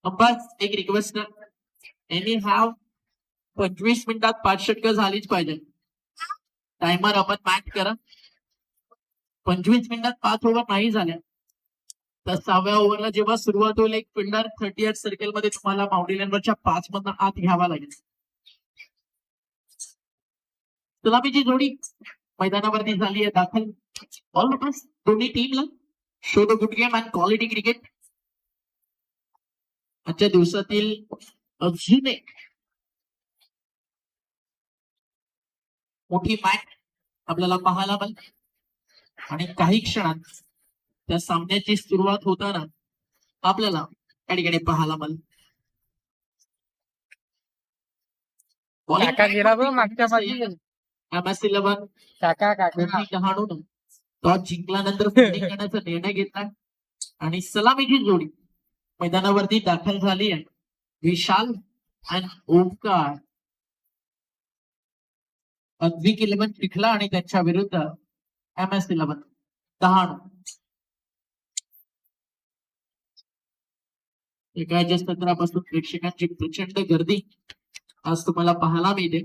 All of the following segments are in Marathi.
बस एक रिक्वेस्ट एनी हॅव 25 मिनिटात 5 षटकं झालीच पाहिजे. टायमर आपण मॅच करा. 25 मिनिटात 5 ओव्हर नाही झाल्या तर 6व्या ओव्हरला जेव्हा सुरुवात होईल एक फिल्डर 38 सर्कल मध्ये तुम्हाला बाउंड्री लाईनवरच्या 5 मधनं आत घ्यावा लागेल. सलामीची जोडी मैदानावरती झाली आहे दाखल. ऑल द बेस्ट दोन्ही टीमला. Show the good game and quality cricket. आजच्या दिवसातील अजून एक मोठी मॅच आपल्याला पाहायला मिळेल आणि काही क्षणात त्या सामन्याची सुरुवात होताना आपल्याला त्या ठिकाणी पाहायला मिळेल. MS11 टॉस जिंकल्यानंतर फिल्डिंग करण्याचा निर्णय घेतला आणि सलामीची जोडी मैदानावरती दाखल झाली आहे. विशाल आणि ओमकार. अद्विक 11 चिखला आणि त्यांच्या विरुद्ध MS11 डहाणू. एका सत्रापासून प्रेक्षकांची प्रचंड गर्दी आज तुम्हाला पाहायला मिळते.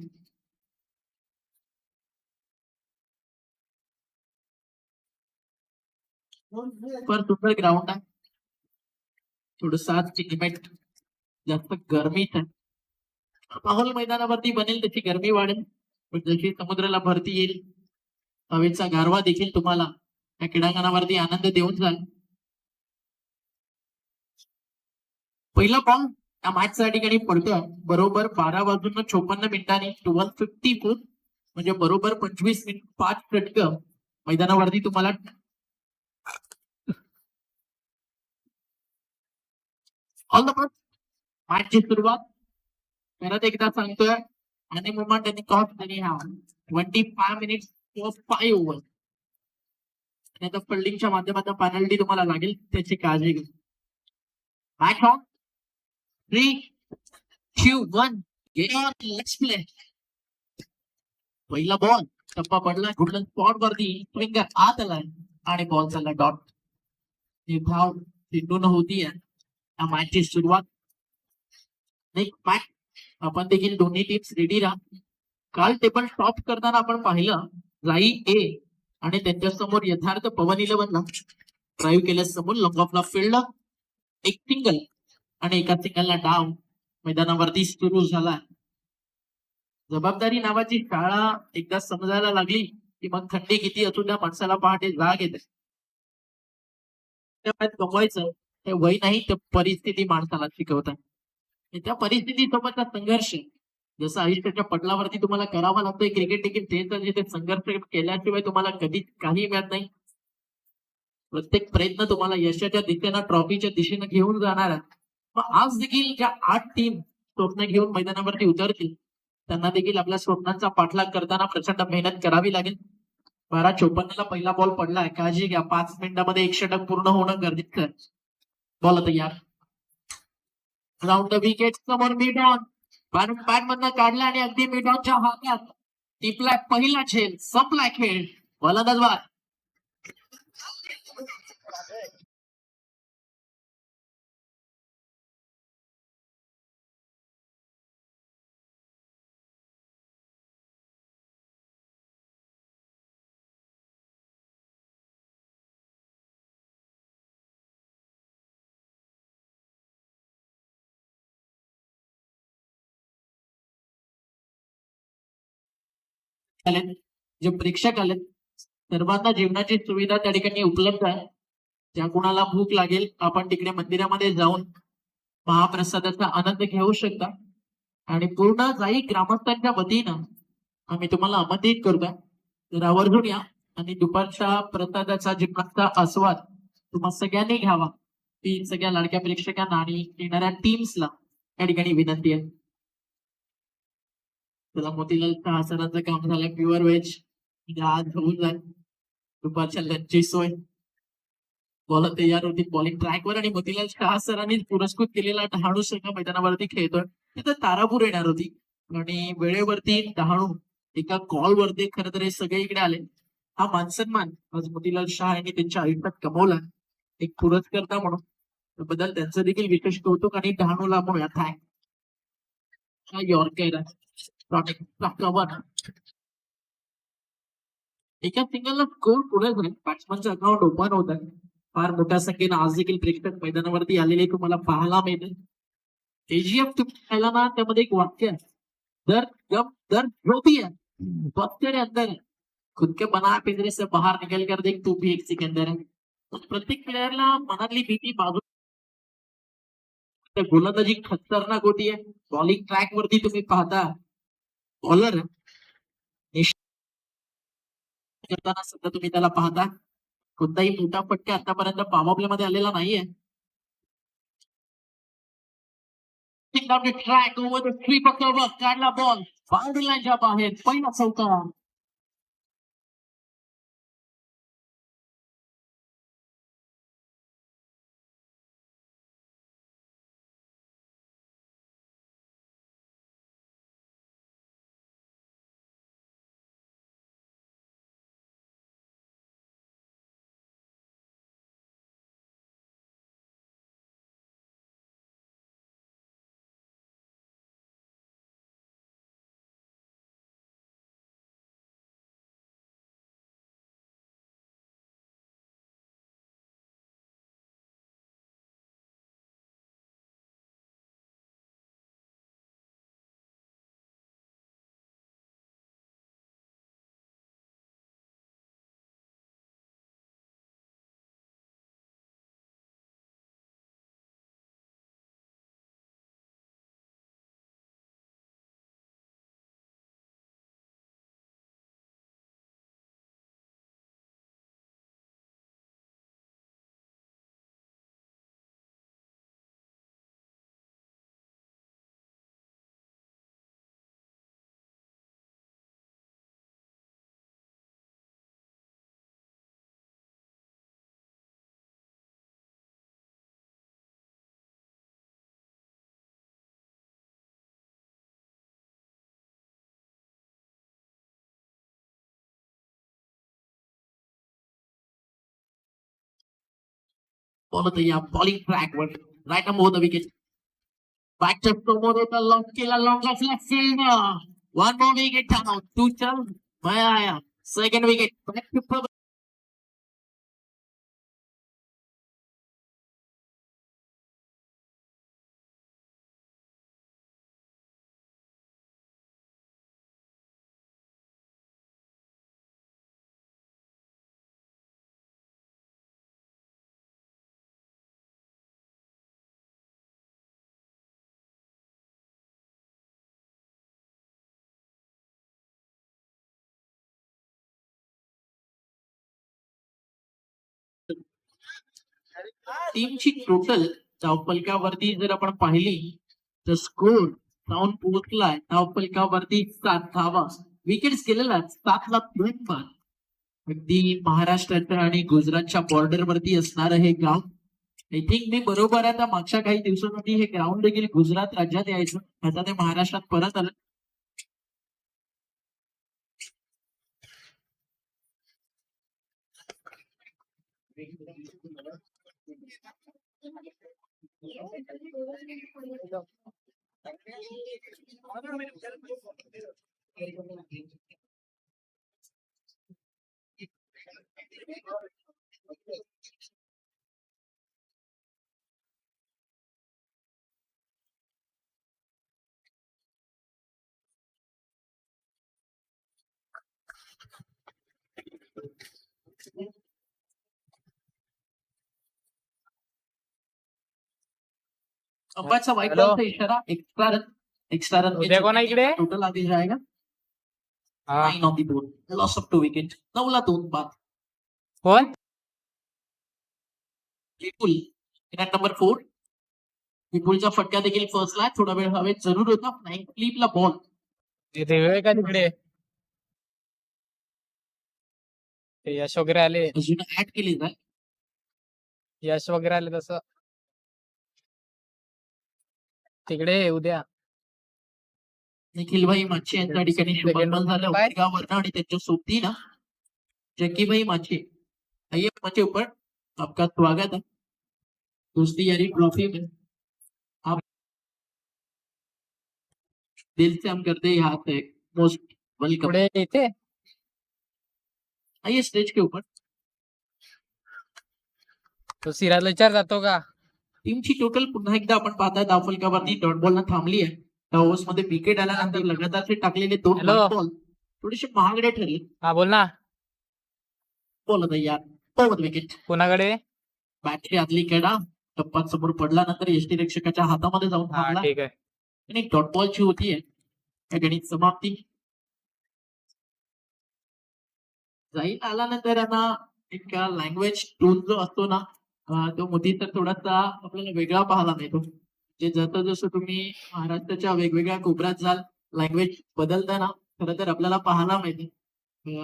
पर सुंदर ग्राउंड आहे. थोडस आज इव्हेंट जास्त गरमीच आहे. माहोल मैदानावरती बनेल त्याची गरमी वाढेल पण जशी समुद्राला भरती येईल हवेचा गारवा देखील तुम्हाला या क्रीडांगणावरती आनंद देऊन जाईल. पहिला बॉल या मॅच च्या ठिकाणी पडतोय बरोबर 12:54 मिनिटांनी 12:54 म्हणजे बरोबर 25 मिनिट 5 षटकं मैदानावरती तुम्हाला ऑल द बेस्ट. मॅचची सुरुवात परत एकदा सांगतोय आणि मोमेंट आणि कॉस्ट आणि हा 25 मिनिट्स 5 ओव्हर. आणि आता फिल्डिंगच्या माध्यमातून पेनल्टी तुम्हाला लागेल त्याची काळजी घ्या. Match on 3, 2, 1 get on let's play. पहिला बॉल टप्पा पडला गुडलन स्पॉट वरती स्विंग आत आलाय आणि बॉल चालला डॉट. धाव सिंधून होती आहे या मॅचची सुरुवात. नेक्स्ट मॅच आपण देखील दोन्ही टीम्स रेडी राहा. काल टेबल टॉप करताना आपण पाहिलं राई ए आणि त्यांच्या समोर यथार्थ पवन 11ला ड्राईव्ह केल्या समोर लॉंग ऑफला फील्ड एक सिंगल आणि एका सिंगलला डाव मैदानावरती सुरू झाला. जबाबदारी नावाची शाळा एकदा समजायला लागली की मग थंडी किती असू त्या माणसाला पहाटे जाग येते. कमवायचं हे वय नाही तर परिस्थिती माणसाला शिकवतात. त्या परिस्थितीसोबतचा संघर्ष जसं आयुष्याच्या पटलावरती तुम्हाला करावा लागतोय क्रिकेट देखील तेच जिथे संघर्ष केल्याशिवाय तुम्हाला कधीच काही मिळत नाही. प्रत्येक प्रयत्न तुम्हाला यशाच्या दिशेनं ट्रॉफीच्या दिशेनं घेऊन जाणार आहे. मग आज देखील ज्या 8 टीम स्वप्न घेऊन मैदानावरती उतरतील त्यांना देखील आपल्या स्वप्नांचा पाठलाग करताना प्रचंड मेहनत करावी लागेल. 12:54 पहिला बॉल पडलाय. काळजी घ्या 5 मिनिटांमध्ये 1 षटक पूर्ण होणं गरजेचं आहे. बॉल तयार. राऊंड द विकेट समोर मिड ऑन पॅड मधनं काढला आणि अगदी मिड ऑनच्या हातात टिपला पहिला झेल. संपला खेळ. गोलंदाज बाद. जे प्रेक्षक आले सर्वांना जेवणाची सुविधा त्या ठिकाणी उपलब्ध आहे. ज्या कुणाला भूक लागेल आपण तिकडे मंदिरामध्ये जाऊन महाप्रसादाचा आनंद घेऊ शकता. आणि पूर्ण जाई ग्रामस्थांच्या वतीनं आम्ही तुम्हाला आमंत्रित करतोय तर आवर्जून या आणि दुपारच्या प्रसादाचा जेवणाचा आस्वाद तुम्हा सगळ्यांनी घ्यावा ती सगळ्या लाडक्या प्रेक्षकांना आणि येणाऱ्या टीम्सला या ठिकाणी विनंती आहे. त्याला मोतीलाल शहा सरांचं काम झालं प्युअर व्हेज आज होऊन जाईल. दुपारच्या लंचची सोय. बॉल तयार होती बॉलिंग ट्रॅकवर आणि मोतीलाल शहा सरांनी पुरस्कृत केलेला डहाणू संघ मैदानावरती खेळतोय. तिथं तारापूर येणार होती आणि वेळेवरती डहाणू एका कॉल वरती खरं तर हे सगळे इकडे आले. हा मानसन्मान आज मोतीलाल शहा यांनी त्यांच्या आयुष्यात कमवला एक पुरस्कर्ता म्हणून. बद्दल त्यांचं देखील विशेष कौतुक. आणि डहाणूला म्हणूया थँक यॉर्कर एका सिंगलला स्कोर पुढे जाईल. बॅट्समनचं अकाउंट ओपन होत आहे. फार मोठ्या संख्येनं आज देखील प्रेक्षक मैदानावरती आलेले तुम्हाला पाहायला मिळते. केजीएफ तुम्ही पाहिला ना, त्यामध्ये एक वाक्य आहे, दर जब दर जो भी है वक्त तेरे अंदर है, खुद के बना पिंजरे से बाहर निकल कर देख तू भी एक सिकंदर है. प्रत्येक प्लेयरला मनातली भीती बाजू. गोलंदाजी खतरनाक होती आहे. बॉलिंग ट्रॅक वरती तुम्ही पाहता बॉलर करताना सुद्धा तुम्ही त्याला पाहता. कोणताही मोठा फटका आतापर्यंत पॉवर प्ले मध्ये आलेला नाहीये. Track over the sweep cover काढला बॉल बाउंड्री लाईनच्या बाहेर. पहिला चौका. बोलत या बॉलिंग ट्रॅक वर राईट मोर द विकेट. बॅकच्या समोर होता लॉंग केला. Long off left field. One more wicket down. टू चल माया. Second wicket. बॅक टू टीमची टोटल धावफलकावरती जर आपण पाहिली तर स्कोर जाऊन पोहोचलाय धावफलकावरती 7 धावा. विकेट्स गेलेला 7ला 2 बाद. अगदी महाराष्ट्राच्या आणि गुजरातच्या बॉर्डर वरती असणारं हे ग्राउंड. आय थिंक मी बरोबर आहे. आता मागच्या काही दिवसांमध्ये हे ग्राउंड देखील गुजरात राज्यात यायचं, आता ते महाराष्ट्रात परत आलं. अंपायरचा वाईट बॉलचा इशारा. एक्स्ट्रा रन उद्या कोण आहे इकडे? टोटल आधी जाएगा 9 on the board. Loss of 2 wicket. 9ला 2 बाद. कोण? विपुल विकेट नंबर 4. विपुलचा फटका देखील फर्स्टला थोडा वेळ हवेत जरूर होता. फ्लाइंग फ्लिपला बॉल. तिथे वेळ का तिकडे? ते यश वगैरे आले. अजून ऍड केली जाय. यश वगैरे आले तसं तिकडे उद्या. निखिलभाई माछे यांच्या ठिकाणी शुभमन झालं वर्गावरनं आणि त्यांच्या सोबती ना जग्गीभाई माछे. आइए मंच ऊपर, आपका स्वागत है. दोस्ती यारी ट्रॉफी में आप दिल से हम करते हैं यहाँ पे मोस्ट वेलकम। पुढे इथे आइए स्टेज के ऊपर। तो सिराजला विचार जातो का? टीमची टोटल पुन्हा एकदा आपण पाहताय धावफलकावरती डॉट बॉल थांबली आहे. त्या ओव्हर्स मध्ये विकेट आल्यानंतर लगातार टाकलेले 2 हॅलो. बॉल थोडेसे महागडे ठरले. हा बोल ना. बोलत आहे यार. पवत विकेट कोणाकडे? बॅटरी आदली कडा टप्प्यात समोर पडल्यानंतर यष्टीरक्षकाच्या हातामध्ये जाऊन हा थांबला ठीक आहे. आणि डॉट बॉलची होतीये या गणित समाप्ती. जाईल आल्यानंतर यांना एक लँग्वेज टूल जो असतो ना तो मोदी तर थोडासा आपल्याला वेगळा पाहायला मिळतो. जे जसं जसं तुम्ही महाराष्ट्राच्या वेगवेगळ्या कोपऱ्यात जाल लँग्वेज बदलताना खरं तर आपल्याला पाहायला मिळते.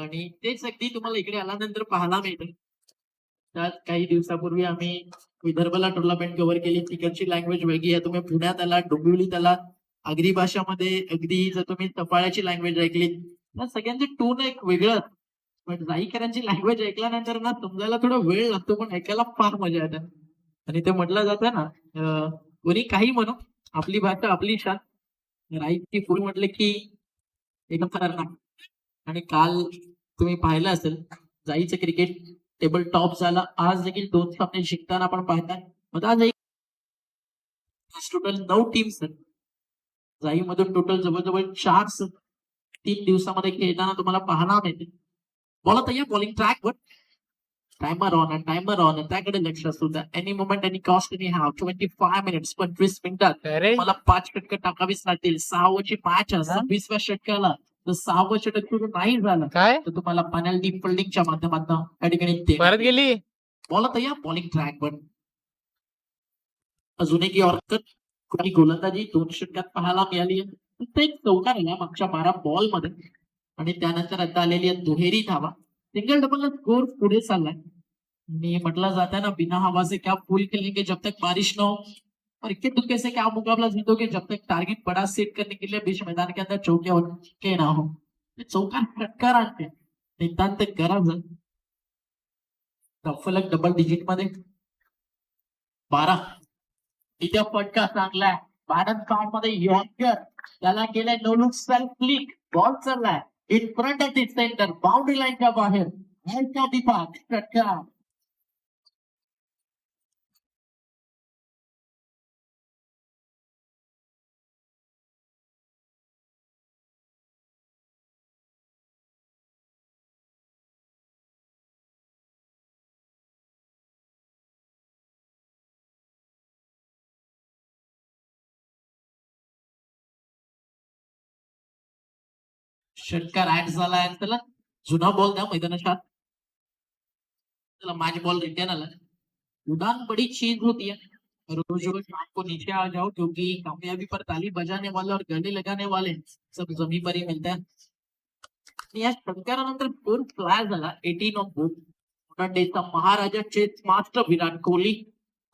आणि तेच अगदी तुम्हाला इकडे आल्यानंतर पाहायला मिळतं. त्यात काही दिवसापूर्वी आम्ही विदर्भला टुर्नामेंट कव्हर केली. तिकडची लँग्वेज वेगळी आहे. तुम्ही पुण्यात आलात डोंबिवलीत आलात आगरी भाषामध्ये अगदी जर तुम्ही सफाळ्याची लँग्वेज ऐकली तर सगळ्यांचे टोन एक वेगळं असतं. पण जाईकरांची लँग्वेज ऐकल्यानंतर ना समजायला थोडा वेळ लागतो पण ऐकायला फार मजा येते. आणि ते म्हटलं जातं ना कोणी काही म्हणू आपली भाषा आपली शान. राईटची फुल म्हटले की एकदम खतरनाक. आणि काल तुम्ही पाहिलं असेल जाईचं क्रिकेट टेबल टॉप झाला. आज देखील 2 सामने जिंकताना आपण पाहताय. मग आज टोटल 9 टीम्स आहेत. जाईमधून टोटल जवळजवळ 4 3 दिवसामध्ये खेळताना तुम्हाला पाहायला मिळते. बॉल तयार बॉलिंग ट्रॅक वर टायमर ऑन त्याकडे लक्ष असू द्या. Any moment any cost anyhow 25 minutes 25 मिनिटात अरे मला 5 षटकं टाकावीच लागतील. 6 मॅच आहे. 26व्या षटकाला जर 6वं षटक सुरू नाही झालं काय तर तुम्हाला पेनल्टी फिल्डिंगच्या माध्यमातून त्या ठिकाणी परत गेली? बॉल तयार बॉलिंग ट्रॅक वर अजून एक ऑर्कर आणि गोलंदाजी 2 षटकात पाहायला मिळाली आहे. प्रत्येक चौकार आला मागच्या 12 बॉल मध्ये. आणि त्यानंतर आता आलेली आहे दुहेरी धावा. सिंगल डबल स्कोर पुढे चाललाय. आणि म्हटलं जाता ना बिना हवा से क्या फूल खेलेंगे जब तक बारिश न हो और इक्के दुक्के से क्या मुकाबला जीतोगे जब तक टारगेट बड़ा सेट करने के लिए बीच मैदान के अंदर चौके के ना हो. चौकार फटकार आणते नितांत गरज. फलक डबल डिजिट मध्ये 12 इथे फटका चांगलाय. भारत कार्ड मध्ये यॉर्कर त्याला केलंय no look self click. Ball चाललाय in front of the centre boundary लाईनच्या बाहेर. हलका दिफाक षटकार. षटकार ऍड झालाय. त्याला जुना बॉल द्या मैदानाच्या. चला मैच बॉल रिटर्न आला. उड़ान बड़ी चीज होती है. रोज रोज आपको नीचे आ जाओ क्योंकि कामयाबी पर ताली बजाने वाले और गले लगाने वाले सब जमी पर ही मिलते हैं. या षटकारानंतर 2 फ्लाय झाला 18 ऑफ बोल. डेचा महाराजा चेस मास्टर विराट कोहली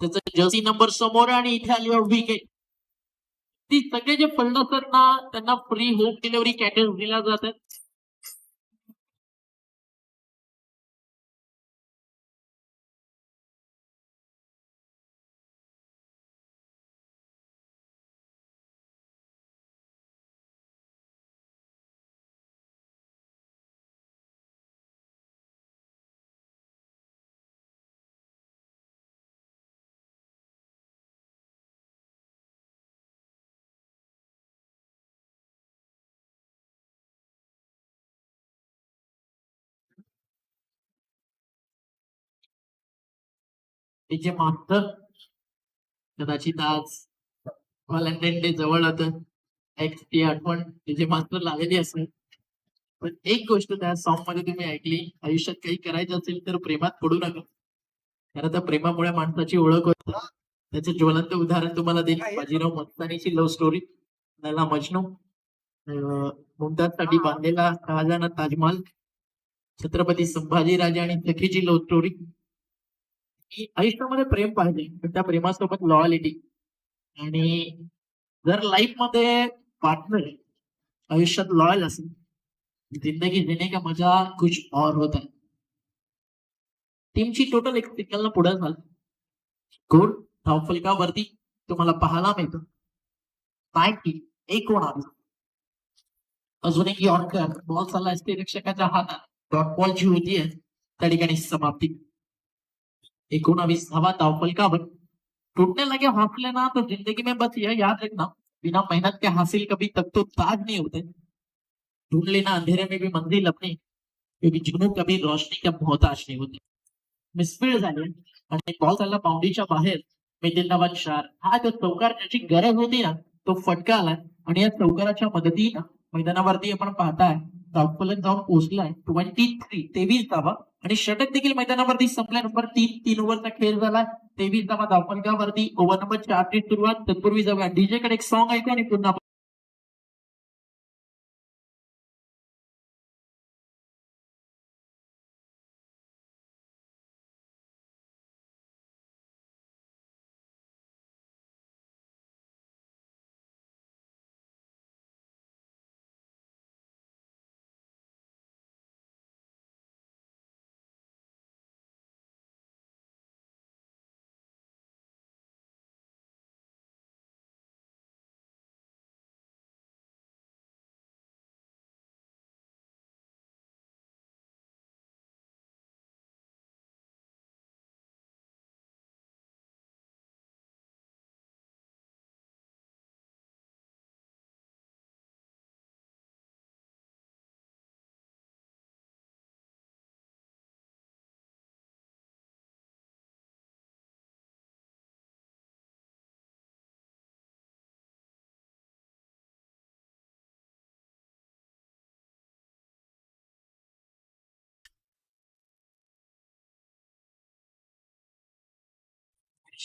त्याचा जर्सी नंबर समोर आणि इथे आली विकेट. ती सगळे जे फलंदाज ना त्यांना फ्री होम डिलिव्हरी कॅटेज दिला जातात. तिचे मास्टर कदाचित आज व्हॅलेंटाईन डे जवळ होतं. एक ती आठवण तिचे मास्टर लावलेली असेल. पण एक गोष्ट त्या सॉन्ग मध्ये तुम्ही ऐकली आयुष्यात काही करायचं असेल तर प्रेमात पडू नका. खरं तर प्रेमामुळे माणसाची ओळख होते. त्याचं ज्वलंत उदाहरण तुम्हाला देईल बाजीराव मस्तानीची लव्ह स्टोरी. लैला मजनू मुमताज साठी बांधलेला शहाजहान ताजमहाल. छत्रपती संभाजीराजे आणि सखीची लव्ह स्टोरी. आयुष्यामध्ये प्रेम पाहिजे पण त्या प्रेमासोबत लॉयलिटी. आणि जर लाईफ मध्ये पार्टनर आयुष्यात लॉयल असेल जिंदगी जीने का मजा कुछ और होता है. टीमची टोटल एक सिंगल पुढे झालं. स्कोर धावफलकावरती तुम्हाला पाहायला मिळतो 19 अजून एक यॉर्कर बॉल चालला असते रक्षकाच्या हातात डॉट बॉल जी होतीये त्या ठिकाणी समाप्ती 19 धावा धावफलकावर टूटने लगे हौसले ना तो जिंदगी में बस यह याद रखना बिना मेहनत के हासिल कभी तक तो ताज नहीं होते ढूंढ लेना अंधेरे में भी मंजिल अपनी क्योंकि जुनू कभी रोशनी का मोहताज नहीं होते मिसफील्ड झाली आणि बॉल चालला बाउंड्रीच्या बाहेर मिडिल नवाज चार हा जो चौकार ज्याची गरज होती ना तो फटका आलाय आणि या चौकाराच्या मदतीनं मैदानावरती आपण पाहताय धावफलक जाऊन पोहोचलाय 23 धावा आणि षटक देखील मैदानावरती संपल्या नंबर 3 ओव्हरचा खेळ झाला 23 धावा धावफलकावरती ओव्हर नंबर 4 ची सुरुवात तत्पूर्वी जाऊया डीजे कडे एक सॉन्ग ऐकू आणि पुन्हा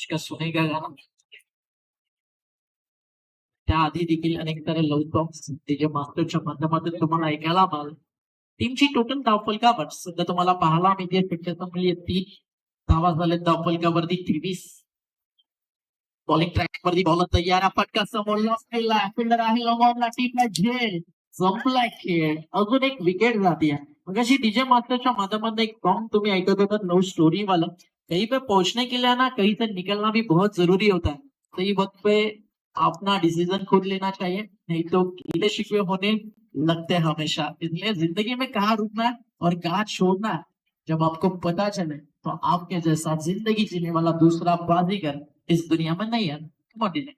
का सुनेगा गाणं त्याआधी देखील अनेक सारे लव्ह सॉंग्स जे मास्टरच्या माध्यमातून तुम्हाला ऐकायला मिळाले टीमची टोटल धावफलकावर सध्या तुम्हाला पाहायला मिळते शक्यता मिळेल 3 धावा झाले धावफलकावरती 23 बॉलिंग ट्रॅक वरती बॉलर तयार आहे फटका समोर लॉस्ट फिल्डर आहे लॉंगॉनला टीपला झेल संपलाय खेळ अजून एक विकेट जाते मग अशी डीजे मास्टरच्या माध्यमातून एक सॉन्ग तुम्ही ऐकत होता लव स्टोरी वाला कहीं पे पहुंचने के लिए ना कहीं से निकलना भी बहुत जरूरी होता है सही वक्त पे अपना डिसीजन खुद लेना चाहिए नहीं तो कीड़े शिकवे होने लगते हैं हमेशा इसलिए जिंदगी में कहाँ रुकना है और कहाँ छोड़ना है जब आपको पता चले तो आपके जैसा जिंदगी जीने वाला दूसरा बाजीगर इस दुनिया में नहीं है Come on, DJ.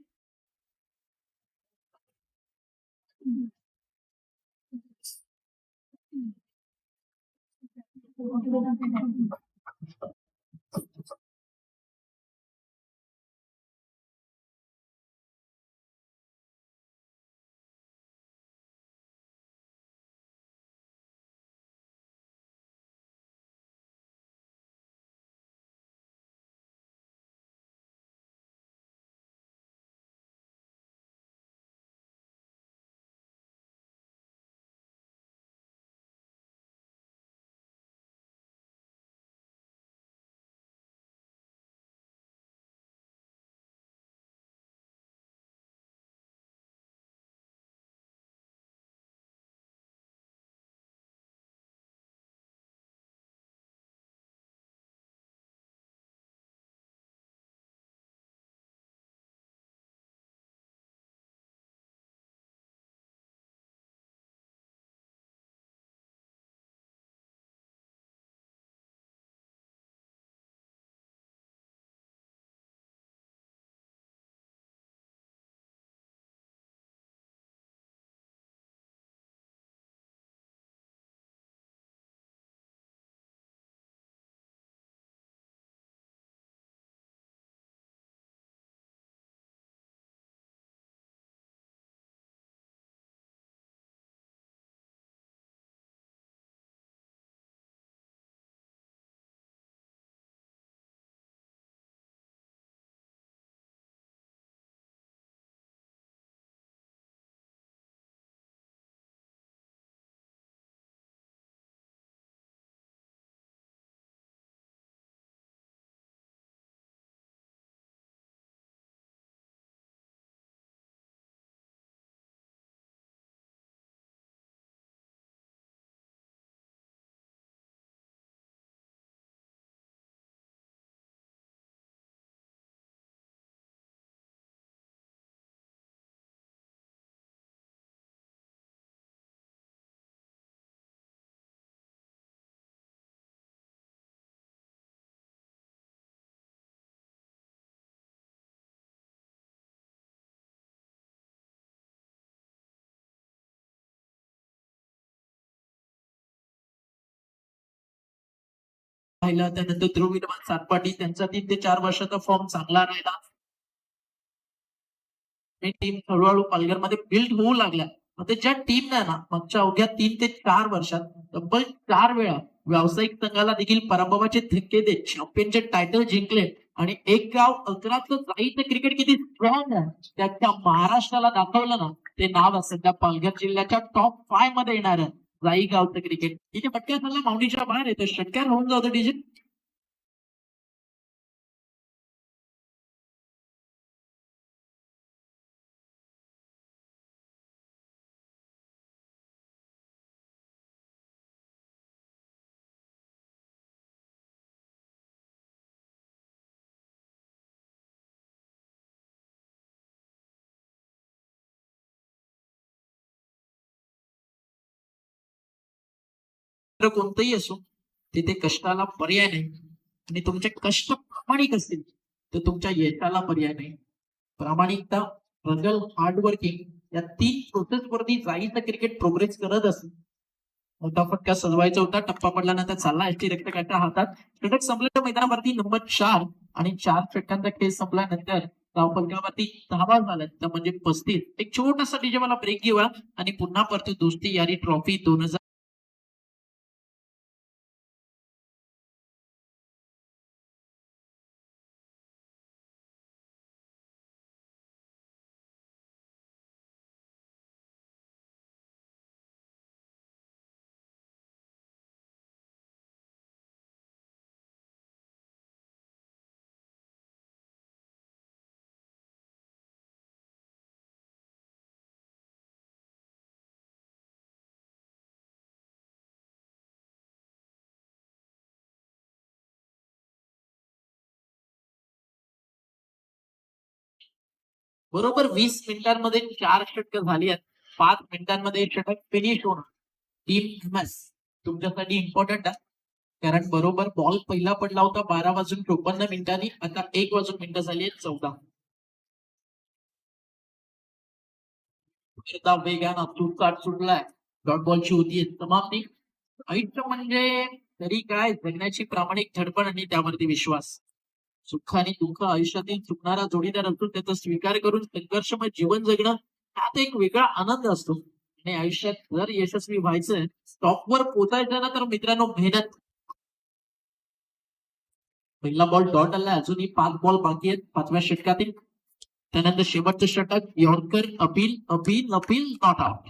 पाहिलं, त्यानंतर ध्रुव सातपाटी त्यांचा 3 ते 4 वर्षाचा फॉर्म चांगला राहिला. टीम हळूहळू पालघरमध्ये बिल्ड होऊ लागल्या. आता ज्या टीमने ना मागच्या अवघ्या 3 ते 4 वर्षात तब्बल 4 वेळा व्यावसायिक संघाला देखील पराभवाचे धक्के देत चॅम्पियनचे टायटल जिंकले आणि एक गाव 11चं जाईचं क्रिकेट किती स्ट्रॉंग आहे त्या महाराष्ट्राला दाखवलं ना, ते नाव सध्या पालघर जिल्ह्याच्या टॉप 5 मध्ये येणार जाई गावचं क्रिकेट. इथे पटक्या झाला माउंटीच्या बाहेर येतो, षटकार होऊन जातो डीजे. कोणतंही असो, तिथे कष्टाला पर्याय नाही आणि तुमचे कष्ट प्रामाणिक असतील तर तुमच्या यशाला पर्याय नाही. प्रामाणिकता, स्ट्रगल, हार्डवर्किंग या 3 प्रोसेस वरती जाईचं क्रिकेट प्रोग्रेस करत असेल. मोठा फटका सजवायचा होता, टप्पा पडल्यानंतर चालला एसटी रक्तकाच्या हातात. षटक संपलेल्या मैदानावरती नंबर 4 आणि 4 षटकांचा खेळ संपल्यानंतर धावफलकावरती 10 झाला, तर म्हणजे 35. एक छोटासा डीजे मला ब्रेक घेऊया आणि पुन्हा परत दोस्ती यारी ट्रॉफी 2000 बरोबर 20 मिनिटांमध्ये 4 षटक झाली आहेत. 5 मिनिटांमध्ये षटक फिनिश होणं टीम एमएस तुमच्यासाठी इम्पॉर्टंट आहे. कारण बरोबर बॉल पहिला पडला होता 12 वाजून 54 मिनिटांनी, आता 1 वाजून मिनिटं झाली आहेत 14. वेगानं सुटकाट सुटलाय, डॉट बॉलची होती समाप्ती. आयुष्य म्हणजे तरी काय, जगण्याची प्रामाणिक धडपड आणि त्यावरती विश्वास. सुख आणि दुःख आयुष्यातील चुकणारा जोडीदार असतो, त्याचा स्वीकार करून संघर्षमय जीवन जगणं त्यात एक वेगळा आनंद असतो. आणि आयुष्यात जर यशस्वी व्हायचंय, टॉपवर पोहोचायचं ना, तर मित्रांनो मेहनत. पहिला बॉल डॉट आला, अजूनही 5 बॉल बाकी आहेत 5व्या षटकातील. त्यानंतर शेवटचं षटक yorker, appeal appeal appeal, not out.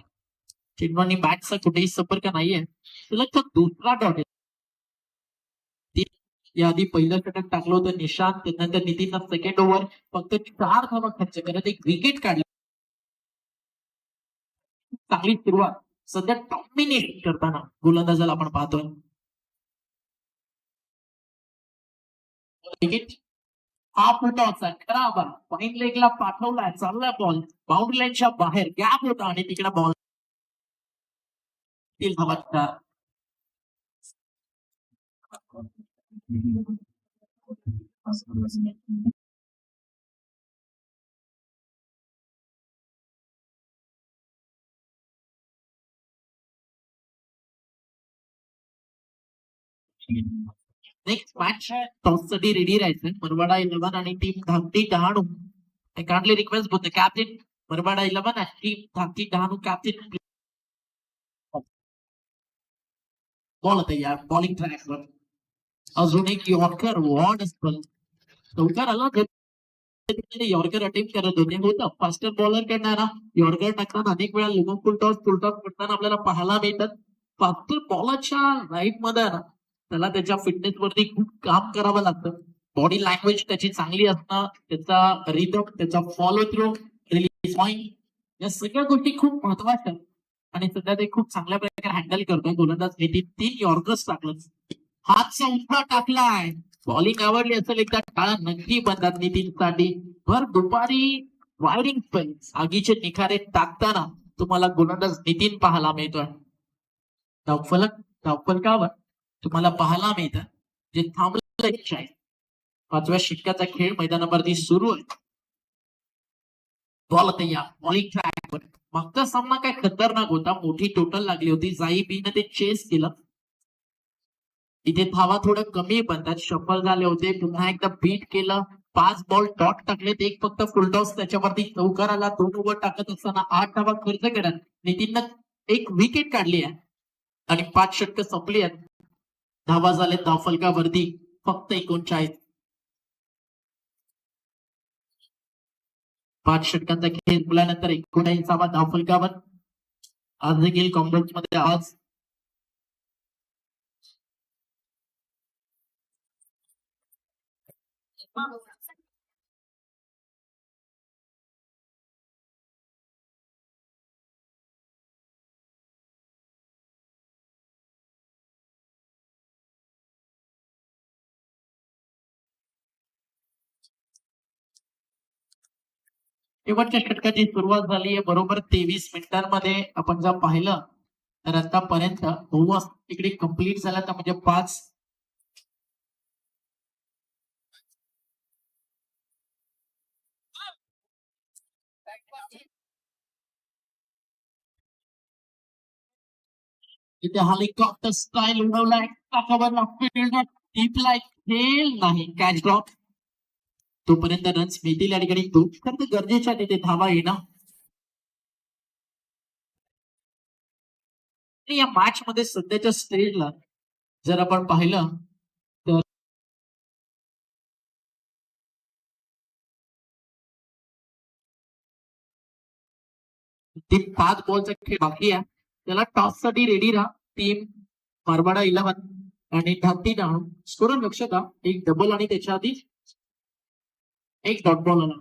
चेंडू बॅटचा कुठेही संपर्क नाहीये, सलग दुसरा डॉट आहे. याआधी पहिलं षटक टाकलं होतं निशांत, त्यानंतर नितीनला सेकंड ओव्हर फक्त 4 धावा खर्च करत एक विकेट काढली. चांगली सुरुवात सध्या डॉमिनेट करताना गोलंदाजाला आपण पाहतोय. विकेट हा फुटॉचा खराब फाईन लेगला पाठवलाय, चाललाय बॉल बाउंड्री लाईनच्या बाहेर, गॅप होता आणि तिकडे बॉल धावा. नेक्स्ट मॅच टॉस साठी रेडी राहायचं. मरवाडा 11 आणि team Dhakti Dahanu. I kindly request both the captain Marwada 11 and team Dhakti Dahanu captain. Ball आता या बॉलिंग ट्रॅकवर अजून एक यॉर्कर वॉर्ड असतं. चौकार आला, यॉर्कर अटेम्प्ट करत होते. होतं फास्टर बॉलर करणारा यॉर्कर टाकताना अनेक वेळा लोक फुलटॉस करताना आपल्याला पाहायला मिळतात. फास्टर बॉलरच्या लाईफ मध्ये ना, त्याला त्याच्या फिटनेस वरती खूप काम करावं लागतं. बॉडी लँग्वेज त्याची चांगली असणं, त्याचा रिदम, त्याचा फॉलो थ्रू, रिलीज पॉइंट, या सगळ्या गोष्टी खूप महत्वाच्या आहेत. आणि सध्या ते खूप चांगल्या प्रकारे हँडल करतोय. गोलंदाज नितीन 3 यॉर्कर्स टाकलं, हातचा उठा टाकलाय. बॉलिंग आवडली असेल एकदा टाळा नक्की बनतात नितीनसाठी. भर दुपारी वायरिंग स्पेल आगीचे निखारे टाकताना तुम्हाला गोलंदाज नितीन पाहायला मिळतोय. धावफलकावर तुम्हाला पाहायला मिळतं जे थांबलं आहे. 5व्या षटकाचा खेळ मैदानावरती सुरू आहे. बॉल तयार, बॉलिंग ट्रॅकवर. मागचा सामना काय खतरनाक होता, मोठी टोटल लागली होती. जाई बीने ते चेस केलं. इथे धावा थोडं कमी बनतात, शफल झाले होते, पुन्हा एकदा बीट केलं, 5 बॉल डॉट टाकलेत, एक फक्त फुलटॉस त्याच्यावरती चौकार आला, 2 ओव्हर टाकत असताना 8 धावा खर्च करत नितीननं एक विकेट काढली आहे आणि 5 षटकं संपली आहेत. धावा झाले धावफलकावरती फक्त 39. 5 षटकांचा खेळ संपल्यानंतर 39वा धावफलकावर आज देखील कॉम्बोज मध्ये आज शेवटच्या षटकाची सुरुवात झाली आहे. बरोबर 23 मिनिटांमध्ये आपण जर पाहिलं तर आतापर्यंत ओव्हर्स इकडे कंप्लीट झाला तर म्हणजे 5 इथे हेलिकॉप्टर स्टाईल उडवलाय, डीपला खेळ नाही, कॅच ड्रॉप. तोपर्यंत रन्स मिळतील या ठिकाणी 2 तर गरजेच्या तिथे धावा येणं. या मॅच मध्ये सध्याच्या स्टेजला जर आपण पाहिलं तर ते 5 बॉलचा खेळ बाकी आहे, त्याला टॉस साठी रेडी राहा. टीम मारवाडा 11 आणि धाकटी डाणू स्कोर लक्षात द्या, एक डबल आणि त्याच्या आधी एक डॉट बॉल आला.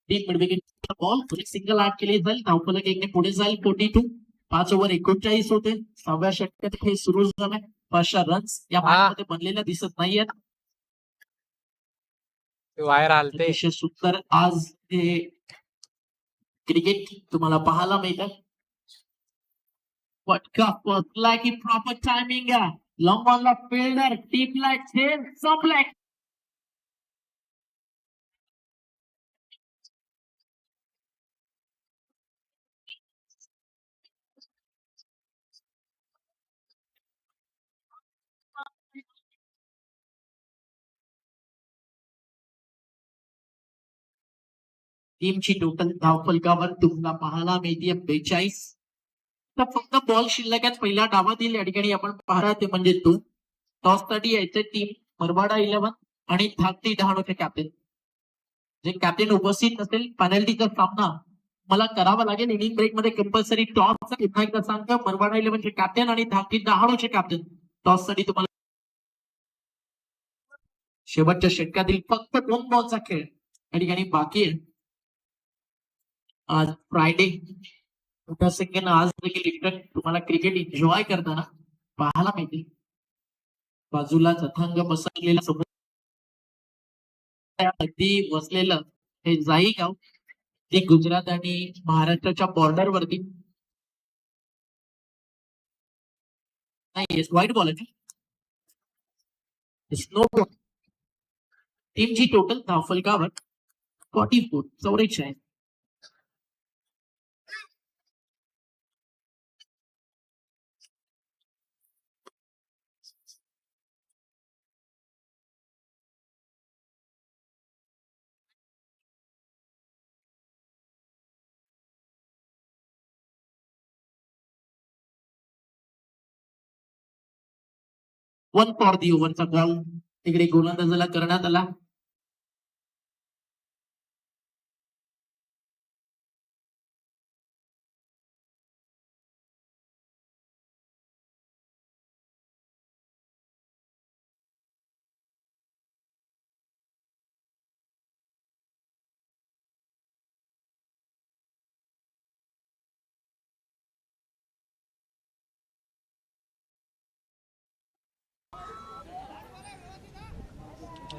टीम मिडविकेट बॉल सिंगल आठ केली जाईल, धावफलक एकने पुढे जाईल. 42 5 ओव्हर 39 होते. 6व्या षटकात हे सुरू झालंय. 500 रन्स या मॅच मध्ये बनलेल्या दिसत नाहीयेत. बाहेर आलते. अतिशय सुंदर आज हे क्रिकेट तुम्हाला पाहायला मिळतं. फटका फसला की प्रॉपर टायमिंग आहे. लॉंग बॉलला फिल्डर टीपला खेळ संपलाय. टीमची टोटल धावफलकावर तुम्हाला पाहायला मिळते 42. तर फक्त बॉल शिल्लक आहेत पहिल्या डावातील या ठिकाणी आपण पाहता ते म्हणजे 2 टॉस साठी यायचे टीम मरवाडा 11 आणि धाकटी डहाणूचे कॅप्टन. जे कॅप्टन उपस्थित नसेल पेनल्टीचा सामना मला करावा लागेल. इनिंग ब्रेक मध्ये कंपल्सरी टॉस पुन्हा एकदा सांगतो, मरवाडा 11चे कॅप्टन आणि धाकटी डहाणूचे कॅप्टन टॉस साठी तुम्हाला शेवटच्या षटकातील फक्त 2 बॉलचा खेळ या ठिकाणी बाकी आहे. आज फ्रायडे मोठ्या संख्येनं आज देखील इकडे तुम्हाला क्रिकेट एन्जॉय करताना पाहायला मिळते. बाजूला अथांग पसरलेला समुद्र अगदी वसलेलं हे जाई गाव ते गुजरात आणि महाराष्ट्राच्या बॉर्डर वरती नाही. व्हाईट बॉल आहे, स्नो बॉल. टीमची टोटल धावफलकावर 44 आहे. वन फॉर दी ओव्हरचा बॉल तिकडे गोलंदाजाला करण्यात आला.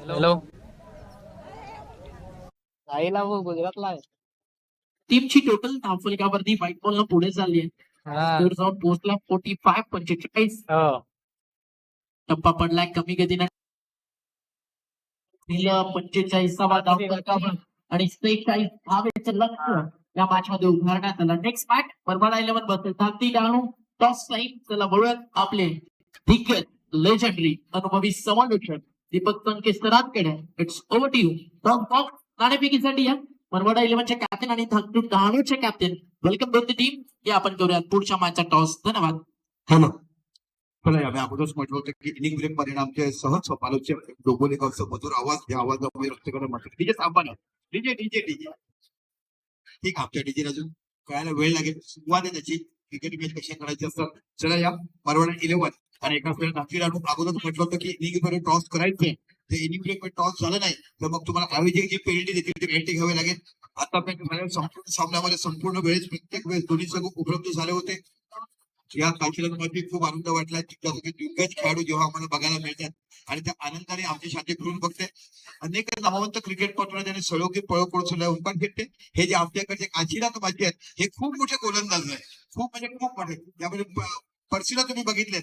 हॅलो. जाईला वो गुजरातला आहे. टीमची टोटल धावफलकावरती व्हाईट बॉल न पुढे चालली आहे. स्कोर जाऊन पोहोचला 45-45. टप्पा पडलाय कमी गतीने. 45वा धावफलकावर आणि 46 धावेचं लक्ष्य या मॅच मध्ये उभारण्यात आलं. नेक्स्ट मॅच बरबाडा 11 बसेल धाकटी डाणू टॉस टाईम. चला बघूयात आपले दिग्गज लेजेंडरी अनुभवी समालोचक दीपक तनके सरांकडे. It's over to you. बॉक्स नाणेफेकीसाठी या मनवाडा 11चे कॅप्टन आणि धाकटूचे कॅप्टन. वेलकम दोन टीम. या आपण करूया पुढच्या मॅचचा टॉस. धन्यवाद. हॅलो. चला या, मी अगोदरच म्हटलं होतं की इनिंग ब्रेक मध्ये आमचे सहज समालोचे डोंबोली गावचा मधुर आवाज, या आवाजामुळे रस्तेकडे म्हटलं डीजे थांबा. डीजे डीजे डीजे ठीक, आमच्या डीजे अजून कळायला वेळ लागेल. सुरुवात आहे त्याची. क्रिकेट मॅच कशा करायची असतात. चला या, परवाडा 11 आणि एका वेळेस नागपूर आणून अगोदरच म्हटलं होतं की इनिंग मध्ये टॉस करायचे. ते इनिंग ब्रेक मध्ये टॉस झालं नाही तर मग तुम्हाला आयोजक जी पेनल्टी देतील ती पेनल्टी घ्यावी लागेल. आता संपूर्ण सामन्यामध्ये संपूर्ण वेळेस प्रत्येक वेळेस दोन्ही संघ उपलब्ध झाले होते. या काशीला माझी खूप आनंद वाटला. दिग्गज खेळाडू जेव्हा आम्हाला बघायला मिळतात आणि त्या आनंदाने आमचे छाती फिरून बघते. अनेक नामवंत क्रिकेटपटू ज्यांनी सळोगी पळो कोळसुला उंपाट घेतले. हे जे आमच्याकडचे काशीनाथ माझे आहेत हे खूप मोठे गोलंदाज आहे. खूप म्हणजे खूप मोठे. त्यामध्ये पर्सीला तुम्ही बघितले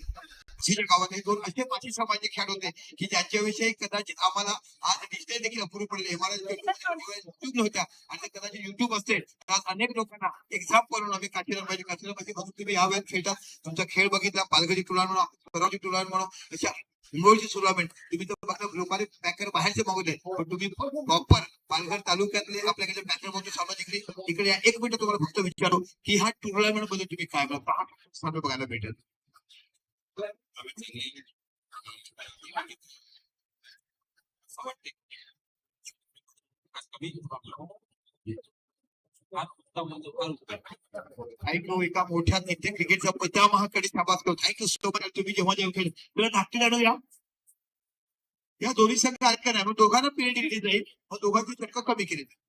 झीच्या गावात हे दोन असे पाचशे समाजाचे खेळ होते की ज्यांच्याविषयी कदाचित आम्हाला आज दिसते देखील अपुरी पडले. युट्यूब होत्या आणि कदाचित युट्यूब असते तर अनेक लोकांना एक्झाम करून आम्ही काशीनाथाची म्हणून तुम्ही या वेळेत खेळता. तुमचा खेळ बघितला. पालघरची टुर्नामेंट म्हणून, सरावची टुर्नामेंट म्हणून, अशा इंगोळची टुर्नामेंट तुम्ही तर फक्त ग्रुपाने पॅकर बाहेरचे मागवले पण तुम्ही प्रॉपर पालघर तालुक्यातले आपल्याकडे पॅकर म्हणून सामाजिक इकडे या. 1 मिनिट तुम्हाला फक्त विचारू की हा टुर्नामेंट मध्ये तुम्ही काय बघता सामने बघायला भेटेल. एका मोठ्या नेते क्रिकेटचा पितामहाकडे शाबास करतो. Thank you so much. तुम्ही जेव्हा जेव्हा खेळ तुला नागपूर आणू या दोन्ही संघ आहेत का नाही मग दोघांना पेनल्टी दिली जाईल. मग दोघांची षटकं कमी केली जाईल.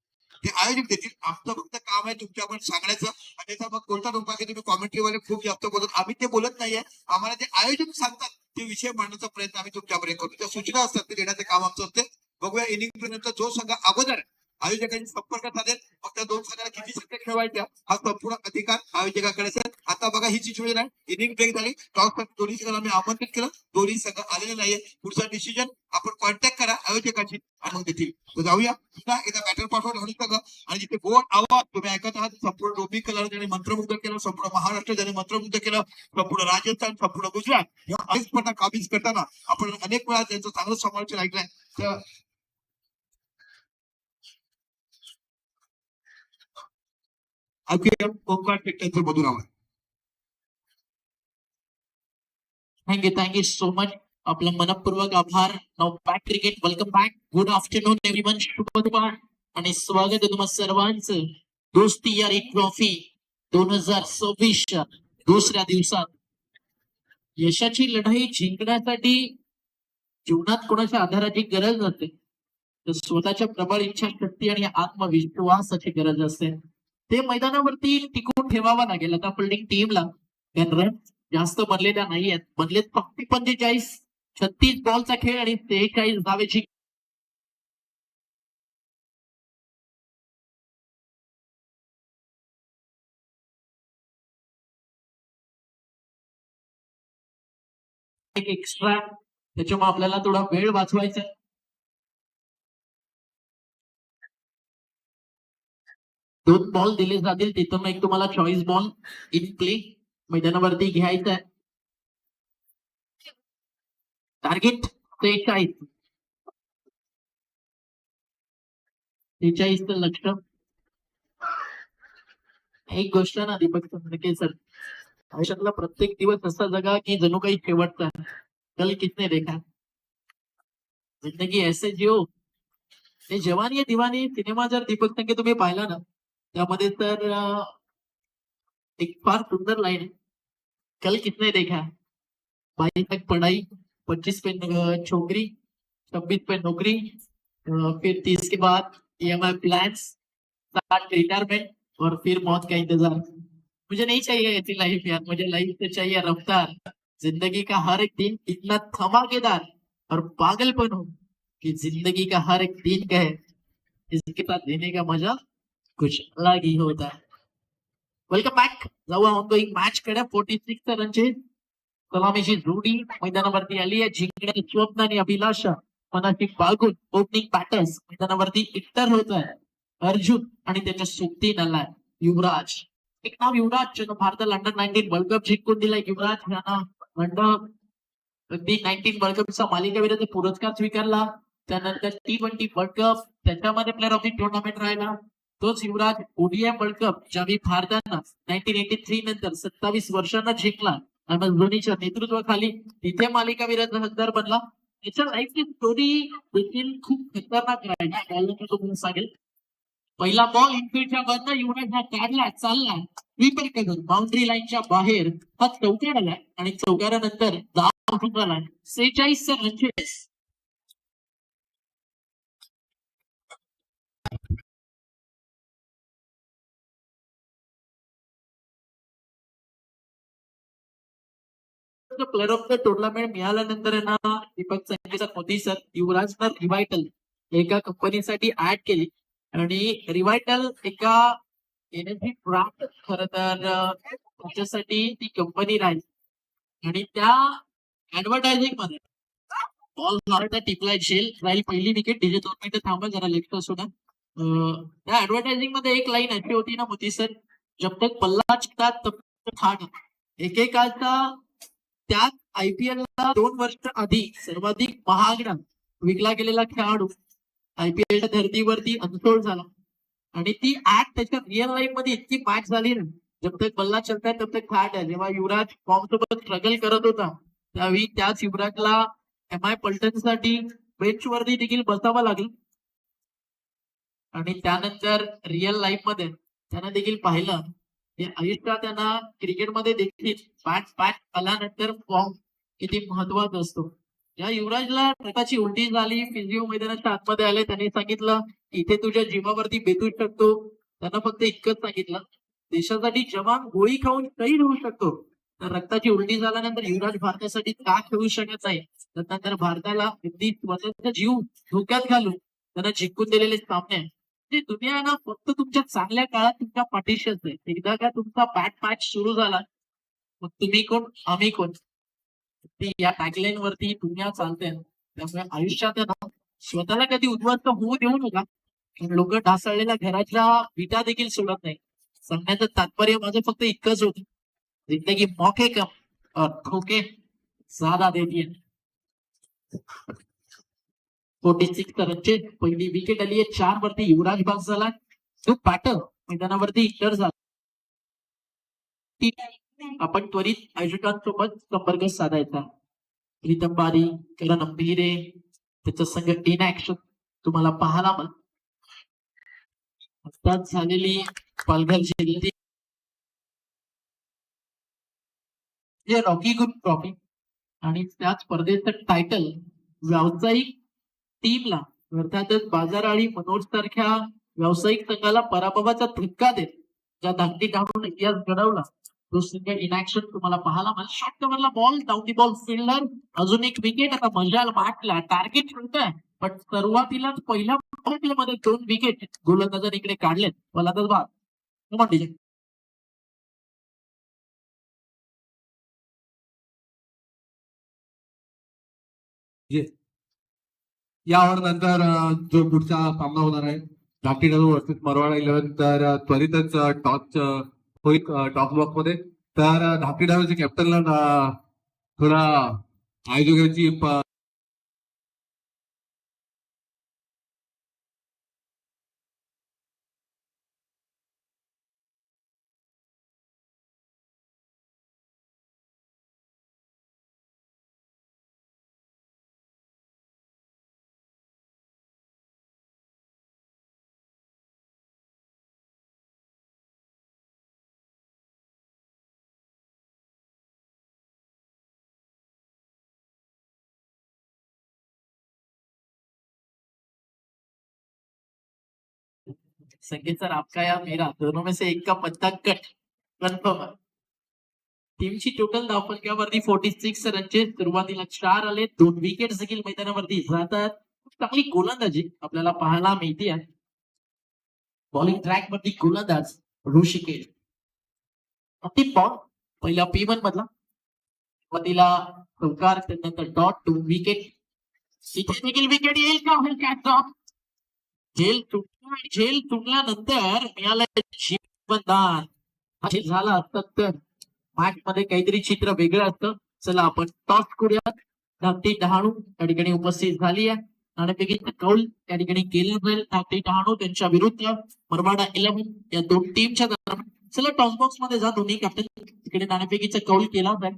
ते आयोजक देतील. आमचं फक्त काम आहे तुमच्याकडे सांगण्याचं. आणि त्याचा मग कोणता रुपया की तुम्ही कॉमेंट्रीवाले खूप जास्त बोलत. आम्ही ते बोलत नाहीये. आम्हाला ते आयोजक सांगतात ते विषय मांडण्याचा प्रयत्न आम्ही तुमच्याकडे करतो. त्या सूचना असतात ते देण्याचं काम आमचं असते. बघूया इनिंग पर्यंत जो संघ अगोदर आयोजकांशी संपर्क साधेल मग त्या दोन संघाला किती षटकं खेळवायच्या हा संपूर्ण अधिकार आयोजकाकडे असेल. आता बघा ही सिच्युएशन आहे. इनिंग ब्रेक झाली. टॉस दोन्ही संघाला आम्ही आमंत्रित केलं. दोन्ही संघ आलेले नाहीये. पुढचा डिसिजन आपण कॉन्टॅक्ट करा आयोजकाची आणि मग देतील. तर जाऊया पुन्हा एकदा बॅटर पाठवा दोन्ही संघ. आणि जिथे बोर्ड आवाज तुम्ही ऐकत आहात संपूर्ण डोंबी कलर ज्याने मंत्रमुग्ध केलं, संपूर्ण महाराष्ट्र ज्याने मंत्रमुग्ध केलं, संपूर्ण राजस्थान, संपूर्ण गुजरात या 22 स्पर्धा काबीज करताना आपण अनेक वेळा त्यांचं चांगलं समालोचन ऐकलंय. तर ओंकार टेक्टरचं मधुर आवाज. Thank you so much. आपला मनपूर्वक आभार. नाव back cricket. Welcome back. Good afternoon everyone. शुभ दुपार आणि स्वागत आहे तुम्हा सर्वांचं दोस्ती यारी ट्रॉफी 2026 दुसऱ्या दिवसात. यशाची लढाई जिंकण्यासाठी जीवनात कोणाच्या आधाराची गरज नसते तर स्वतःच्या प्रबळ इच्छाशक्ती आणि आत्मविश्वासाची गरज असते. ते मैदानावरती टिकून ठेवावं लागेल. आता फिल्डिंग टीमला रन जास्त बनलेल्या नाहीयेत. बनलेत फक्त 45. 36 बॉलचा खेळ आणि 43 धावेची एक एक्स्ट्रा. त्याच्यामुळे आपल्याला थोडा वेळ वाचवायचा. दोन बॉल दिले जातील. तिथून एक तुम्हाला चॉईस बॉल इन प्ले मैदानावरती घ्यायचा आहे. टार्गेट 43 लक्ष. एक गोष्ट ना दीपक तनके सर, आयुष्यातला प्रत्येक दिवस असा जगा की जणू काही शेवटचा. कल किसने देखा. जिंदगी ऐसे जिओ. हे जवानी आहे दिवानी सिनेमा जर दीपक तनके तुम्ही पाहिला ना त्यामध्ये तर एक फार सुंदर लाईन आहे. कल किसने देखा. 22 तक पढ़ाई, 25 पे छोकरी, 26 पे नौकरी, फिर 30 के बाद EMI प्लान्स, 60 रिटायरमेंट और फिर मौत का इंतजार. मुझे नहीं चाहिए ऐसी लाइफ यार. मुझे लाइफ से चाहिए रफ्तार. जिंदगी का हर एक दिन इतना धमाकेदार और पागलपन हो कि जिंदगी का हर एक दिन कहे इसके साथ जीने का मजा कुछ अलग ही होता है. Welcome back. जाऊ ऑनगोईंग मॅच कडे. 46 रनची सलामीची जोडी मैदानावरती आली आहे. जिंकण्याचे स्वप्न आणि अभिलाषा मनाची बाळगून ओपनिंग बॅटर्स मैदानावरती इंटर होत आहे. अर्जुन आणि त्याच्या सोबतीन आलाय युवराज. एक नाव युवराज ज्यानं भारताला अंडर 19 वर्ल्ड कप जिंकून दिलाय. युवराज यांना अगदी 19 वर्ल्ड कपचा मालिकावीराचा पुरस्कार स्वीकारला. त्यानंतर T20 वर्ल्ड कप त्याच्यामध्ये प्लेअर ऑफ द टुर्नामेंट राहिला. तोच युवराज ओडीआय वर्ल्ड कप ज्यावेळी भारतानं 1983 नंतर 27 वर्षांना जिंकला आणि धोनीच्या नेतृत्वाखाली तिथे मालिकावीराचा हकदार बनला. त्याच्या लाईफची स्टोरी देखील खूप खतरनाक राहिली. तुम्हाला सांगेल, पहिला बॉल इनफिल्डच्या मधनं युवराज हा काढला, चालला, स्वीपर करून बाउंड्री लाईनच्या बाहेर हा चौकार आला आणि चौकारानंतर धाव झाला 46 रनचे. प्लेअर ऑफ द टुर्नामेंट मिळाल्यानंतर ना दीपक संकेचा मोदी सर युवराजनं रिवायटल एका कंपनीसाठी ऍड केली आणि रिवायटल एका एनर्जी ब्रँड खर तर त्याच्यासाठी ती कंपनी राहील आणि त्या ऍडव्हर्टायझिंग मध्ये बॉल मारता टिपलाय झेल राहील पहिली विकेट. डीजे 2 मिनिटं थांबा जरा लेट सोडा. त्या ऍडव्हर्टायझिंग मध्ये एक लाईन अशी होती ना मोदी सर, जब तक पल्ला चिकतात तब तक खाणं. एकेकाळचा त्यात IPL ला 2 वर्ष आधी सर्वाधिक महागडा विकला गेलेला खेळाडू IPL च्या धर्तीवरती अनफोल्ड झाला आणि ती ऍड त्याच्या रिअल लाईफ मध्ये इतकी मॅच झाली ना, जब तक बल्ला चलताय तब तक खाट आहे. जेव्हा युवराज फॉर्म सोबत स्ट्रगल करत होता त्यावेळी त्याच युवराजला MI पलटणसाठी बेंच वरती देखील बसावं लागलं आणि त्यानंतर रिअल लाईफ मध्ये त्यानं देखील पाहिलं की आयुष्यात त्यांना क्रिकेटमध्ये देखील बॅट आल्यानंतर फॉर्म किती महत्वाचा असतो. या युवराजला ट्रकाची उलटी झाली, फिजिओ मैदानाच्या आतमध्ये आले, त्यांनी सांगितलं इथे तुझ्या जीवावरती बेतू शकतो. त्यांना फक्त इतकंच सांगितलं, देशासाठी जवान गोळी खाऊन शहीद होऊ शकतो, तर रक्ताची उलटी झाल्यानंतर युवराज भारतासाठी का खेळू शकत नाही. त्यानंतर भारताला अगदी स्वतःचा जीव धोक्यात घालून त्यांना जिंकून दिलेले सामने आहे. दुनिया ना फक्त तुमच्या चांगल्या काळात तुमच्या पाठीशी असते. एकदा का तुमचा बॅट मॅच सुरू झाला मग तुम्ही कोण आम्ही कोण, या टॅगलाईन वरती दुनिया चालते. त्यामुळे आयुष्यात ना स्वतःला कधी उद्ध्वस्त होऊ देऊ नका. लोक ढासळलेल्या घराच्या विटा देखील सोडत नाही. सांगण्याचं तात्पर्य माझं फक्त इतकंच होतं, जिंदगी मौके कम और धोखे ज्यादा देती है. 46 रनचे पहिली विकेट आली आहे. 4 वरती युवराज बाद झाला. तो पॅटर्न मैदानावरती इंटर झाला. आपण त्वरित आयोजकांसोबत संपर्क साधायचा. प्रीतम बारी, करण अंभिरे त्याच्या संघ इन ऍक्शन तुम्हाला पाहायला मिळेल. आत्ताच झालेली पालघर जिल्ह्यातील रॉकी ग्रुप ट्रॉफी आणि त्या स्पर्धेचं टायटल व्यावसायिक टीमला अर्थातच बाजार आणि मनोज सारख्या व्यावसायिक संघाला पराभवाचा धक्का देत ज्या धाकटी टाकून इतिहास घडवला तो संघ इन ऍक्शन तुम्हाला पाहायला मिळेल. शॉर्ट कव्हरला ball, down the ball fielder, अजून एक विकेट. आता मजाल माटला, टार्गेट होतंय पण सुरुवातीलाच पहिल्या मध्ये 2 विकेट गोलंदाजांनी इकडे काढलेत. फलंदाज बाद. यावर नंतर जो पुढचा सामना होणार आहे धाकटी डाऊ वर्सेस मरवाडा 11, तर त्वरितच टॉस होईल टॉस बॉक्स मध्ये. तर धाकटी डाऊच्या कॅप्टनला थोडा आयोजकांची संकेत सर, आपका या मेरा दोनों में से एक का पत्ता कट कन्फर्म आहे. टीमची टोटल धावफलकावरती 46 रनचे सुरुवातीला 4 आले. 2 विकेट देखील मैदानावरती जातात. चांगली गोलंदाजी आपल्याला पाहायला मिळते आहे. बॉलिंग ट्रॅक वरती गोलंदाज ऋषिकेश. अंतिम बॉल पहिला P1 मधला, सुरुवातीला चौकार, त्यानंतर डॉट, 2 विकेट. इथे देखील विकेट येईल का होईल कॅच? झेल तुटल्यानंतर मिळालं जीवनदान. झाला असतं तर मॅच मध्ये काहीतरी चित्र वेगळं असतं. चला आपण टॉस करूयात. धाकटी डहाणू त्या ठिकाणी उपस्थित झाली आहे. नाणेफेकीचा कौल त्या ठिकाणी केला जाईल. धाकटी डहाणू त्यांच्या विरुद्ध मरवाडा 11 या दोन टीमच्या दरम्यान. चला टॉस बॉक्स मध्ये जा दोन्ही कॅप्टन. तिकडे नाणेफेकीचा कौल केला जाईल.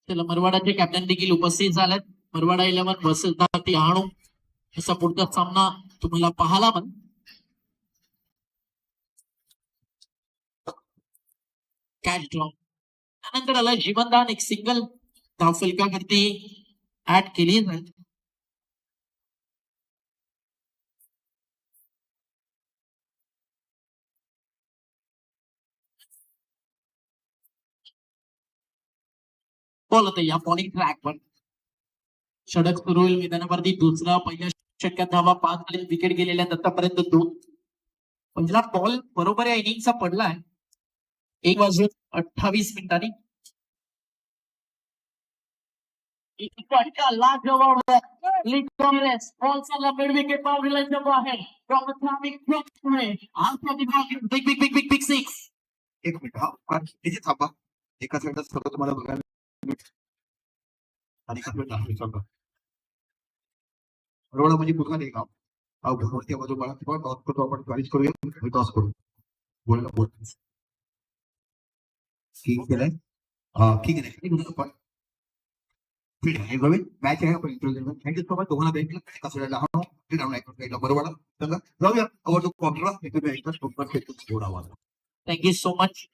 चला मरवाडाचे कॅप्टन देखील उपस्थित झालेत. मरवाडा 11 वर्सेस धाकटी डहाणू असा पुढचा सामना तुम्हाला पाहायला मिळेल. कॅच ड्रॉ त्यानंतर आला जीवनदान. एक सिंगल धावफलकावरती ऍड केली जाईल. बॉल होता या बॉलिंग ट्रॅकवर. षटक सुरू होईल मैदानावरती. दुसरा पहिल्या षटकात धावा 5 विकेट गेलेल्या आतापर्यंत 2. पहिला बॉल बरोबर या इनिंगचा पडलाय 1:28 लाजवाब लीग काँग्रेस बॉल चालला मिड विकेट बाउंड्री लाईनच्या बाहेर. Big big big big big 6. एक मिनिट हा तिथे थांबा. एका साईडला सगळं तुम्हाला बघायला आणि बरोबर म्हणजे कुठला नाही काम भरवरती बाजू मला टॉस करतो आपण गाडीच करूया. टॉस करू बोल बोल ठीक केलंय. ठीक आहे ठीक आहे मॅच आहे आपण थँक्यू सो मच. तुम्हाला भेटलं बरोबर सांगा जाऊया अवर क्वार्टरला. Thank you so much.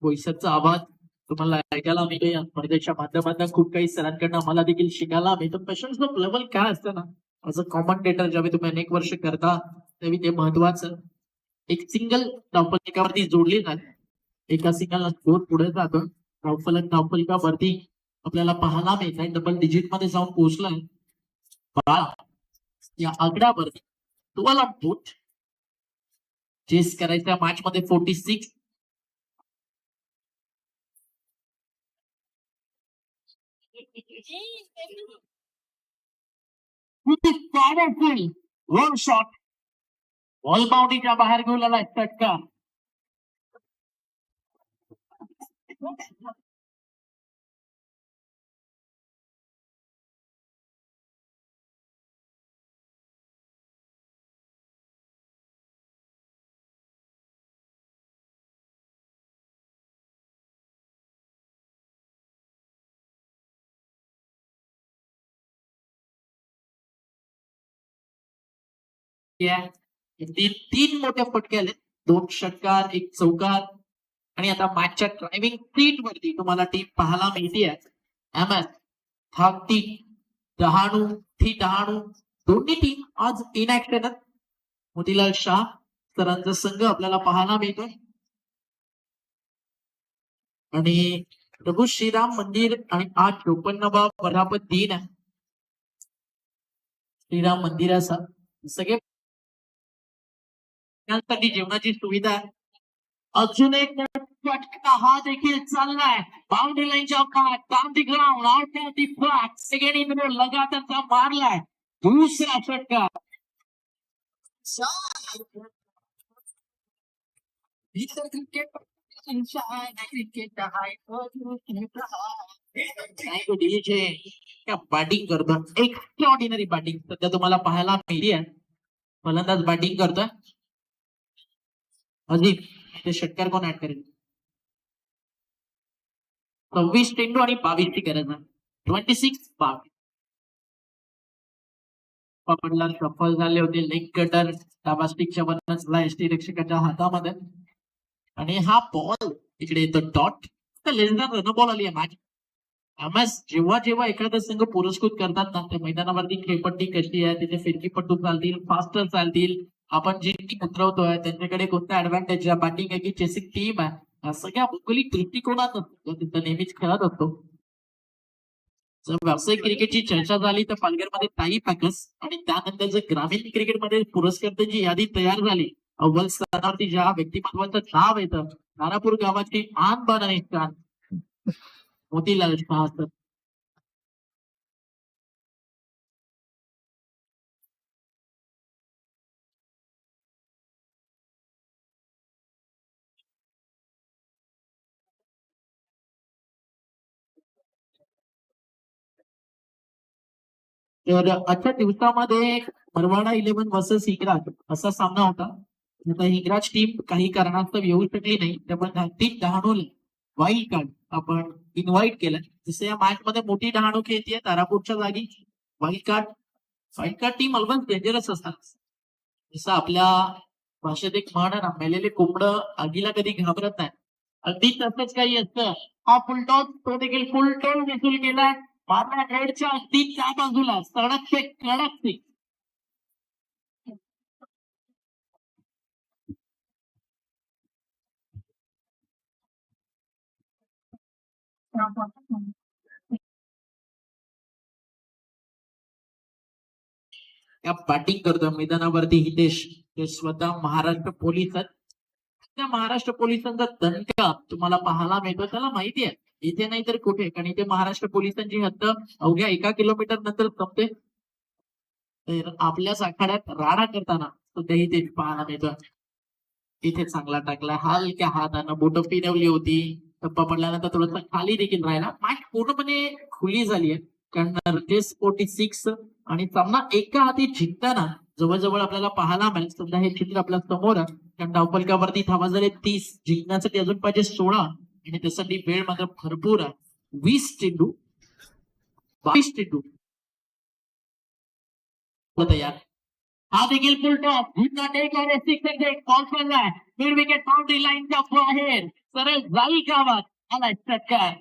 बोईसरचा आवाज तुम्हाला ऐकायला मिळतो या स्पर्धेच्या माध्यमातून. खूप काही सरांकडनं आम्हाला देखील शिकायला मिळतं. पेशन्स ऑफ लेवल काय असतं ना ऍज अ कॉमेंटेटर ज्यावेळी तुम्ही अनेक वर्ष करता त्यावेळी ते महत्वाचं. एक सिंगल धावफलकावरती जोडली जाते. एका सिंगल स्कोर पुढे जातो. धावफलकावरती आपल्याला पाहायला मिळत आहे डबल डिजिट मध्ये जाऊन पोहोचलाय 12 या आकड्यावरती. तुम्हाला बोट चेस करायच्या मॅच मध्ये 46. वन शॉट बॉल बाउंड्रीच्या बाहेर घेऊन आलाय षटकार. तीन मोठे फटके आले. 2 षटकार 1 चौकार. आणि आता मॅचच्या ड्रायव्हिंग सीट वरती तुम्हाला टीम पाहायला मिळते. एम एस धाकटी डहाणू दोन्ही टीम आज इनॅक्टेड आहेत. मोतीलाल शाह सरांचा संघ आपल्याला पाहायला मिळतोय. आणि प्रभू श्रीराम मंदिर आणि आज 54वा वर्धापन दिन आहे श्रीराम मंदिराचा. सगळे जेवणाची सुविधा आहे. अजून एक फटका हा देखील चाललाय बाउंड्री लाईनच्या on the ground out of the flag. Second inning लगातारचा मारलाय दुसरा षटकार. बॅटिंग करतो. एक्स्ट्राऑर्डिनरी बॅटिंग सध्या तुम्हाला पाहायला मिळते. फलंदाज बॅटिंग करतोय. अजित ते षटकार कोण ऍड करेल. 26 चेंडू आणि 22 ची गरज आहे. 26 22 पकडला सफल झाले होते. लेग कटर डाबास्टिकच्या वरनचला एसटी रक्षकाच्या हातामध्ये. आणि हा बॉल इकडे येतो डॉट. लेसदार रन बॉल आली आहे मॅच. एमएस जेव्हा एखादा संघ पुरस्कृत करतात ना त्या मैदानावरती खेळपट्टी कशी आहे त्याचे फिरकीपट्टू चालतील फास्टर चालतील. आपण जे टीम उतरवतोय त्यांच्याकडे कोणता ऍडव्हान्टेज आहे बॅटिंग आहे की चेसिंग टीम आहे या सगळ्या भौगोलिक दृष्टिकोनात तिथं नेहमीच खेळत असतो. जर व्यावसायिक क्रिकेटची चर्चा झाली तर पालघरमध्ये ताई पॅकर्स आणि त्यानंतर जर ग्रामीण क्रिकेटमध्ये पुरस्कर्त्यांची यादी तयार झाली अव्वल स्थानावरती ज्या व्यक्तिमत्वाचं नाव येतं नारापूर गावाची आन बान आणि मोतीलाल शाह असतात. तर आजच्या दिवसामध्ये परवाडा 11 वर्सेस हिंगराज असा सामना होता. आता हिंगराज टीम काही कारणास्तव येऊ शकली नाही, त्यामुळे धाकटी डहाणूला वाईल्ड कार्ड आपण इन्व्हाइट केलं. जसं या मॅच मध्ये मोठी डहाणू खेळतीये तारापूरच्या जागी. Wild card team almost dangerous असतात. जसं आपल्या भाषेत एक म्हण आहे ना, मेलेले कोंबडं आगीला कधी घाबरत नाही. अगदी तसंच काही असतं. हा फुलटॉस तो देखील फुलटॉस वसूल केलाय. मारला रेडच्या अगदी त्या बाजूला सडक से कडक से. या बॅटिंग करतो मैदानावरती हितेश, ते स्वतः महाराष्ट्र पोलीस आहेत. त्या महाराष्ट्र पोलिसांचा दणका तुम्हाला पाहायला मिळतो. त्याला माहिती आहे इथे नाही तर कुठे, कारण इथे महाराष्ट्र पोलिसांची हद्द अवघ्या 1 किलोमीटर नंतर संपते. तर आपल्याच आखाड्यात राडा करताना सुद्धा इथे पाहायला मिळतो. इथे चांगला टाकला, हलक्या हातानं बोट फिरवली होती. टप्पा पडल्यानंतर थोडंसं खाली देखील राहिला. मॅच पूर्णपणे खुली झाली आहे, कारण रजेस 46 आणि सामना एका हाती जिंकताना जवळजवळ आपल्याला पाहायला मिळेल. सध्या हे चित्र आपल्या समोर आहे, कारण धावफलकावरती धावा झाले 30, जिंकण्यासाठी अजून पाहिजे 16 आणि त्यासाठी वेळ मात्र भरपूर आहे. 20 चेंडू 22 चेंडू तयार. हा देखील फुल टॉप मिड विकेट बाउंड्री लाईनच्या बाहेर सरळ जाई गावात आला षटकार.